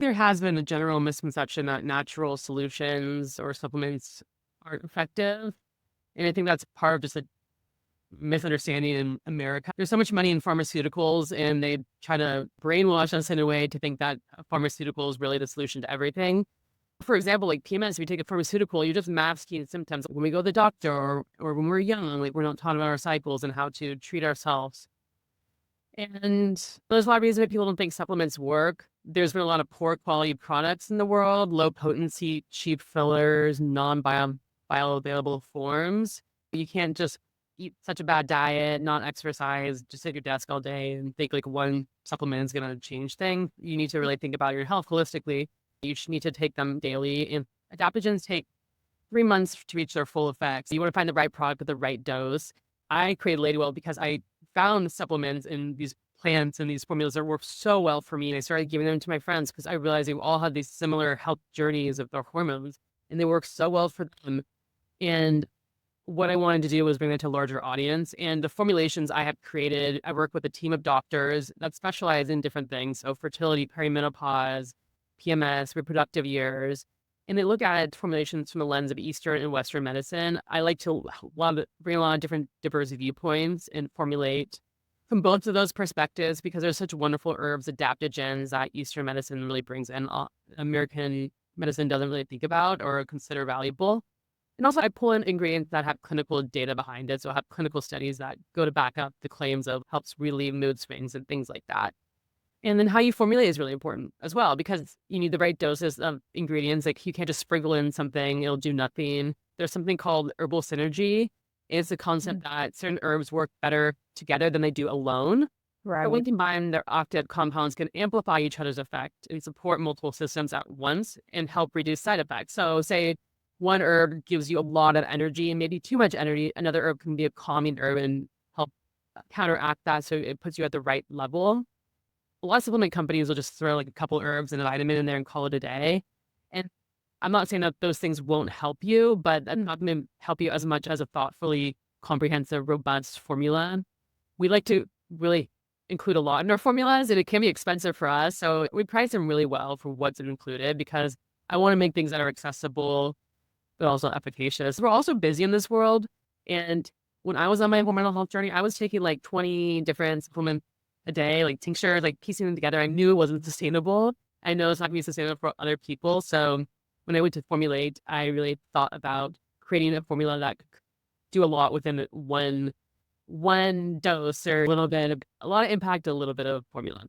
There has been a general misconception that natural solutions or supplements aren't effective. And I think that's part of just a misunderstanding in America. There's so much money in pharmaceuticals, and they try to brainwash us in a way to think that a pharmaceutical is really the solution to everything. For example, like PMS, if you take a pharmaceutical, you're just masking symptoms. When we go to the doctor or when we're young, like we're not taught about our cycles and how to treat ourselves. And there's a lot of reasons why people don't think supplements work. There's been a lot of poor quality products in the world, low potency, cheap fillers, bioavailable forms. You can't just eat such a bad diet, not exercise, just sit at your desk all day and think like one supplement is going to change things. You need to really think about your health holistically. You should need to take them daily. And adaptogens take 3 months to reach their full effects. You want to find the right product with the right dose. I created Ladywell because I found supplements in these plants and these formulas that work so well for me. And I started giving them to my friends because I realized they all had these similar health journeys of their hormones and they work so well for them. And what I wanted to do was bring that to a larger audience. And the formulations I have created, I work with a team of doctors that specialize in different things. So fertility, perimenopause, PMS, reproductive years. And they look at formulations from the lens of Eastern and Western medicine. I like to bring a lot of different diverse viewpoints and formulate from both of those perspectives because there's such wonderful herbs, adaptogens that Eastern medicine really brings in. American medicine doesn't really think about or consider valuable. And also I pull in ingredients that have clinical data behind it. So I have clinical studies that go to back up the claims of helps relieve mood swings and things like that. And then how you formulate is really important as well, because you need the right doses of ingredients. Like you can't just sprinkle in something, it'll do nothing. There's something called herbal synergy. It's the concept that certain herbs work better together than they do alone. Right. But when combined, their active compounds can amplify each other's effect and support multiple systems at once and help reduce side effects. So say one herb gives you a lot of energy and maybe too much energy. Another herb can be a calming herb and help counteract that so it puts you at the right level. A lot of supplement companies will just throw like a couple herbs and a vitamin in there and call it a day. And I'm not saying that those things won't help you, but that's not going to help you as much as a thoughtfully comprehensive, robust formula. We like to really include a lot in our formulas, and it can be expensive for us. So we price them really well for what's included because I want to make things that are accessible, but also efficacious. We're also busy in this world. And when I was on my hormonal health journey, I was taking like 20 different supplements a day, like tinctures, like piecing them together. I knew it wasn't sustainable. I know it's not going to be sustainable for other people. So when I went to formulate, I really thought about creating a formula that could do a lot within one dose or a lot of impact, a little bit of formula.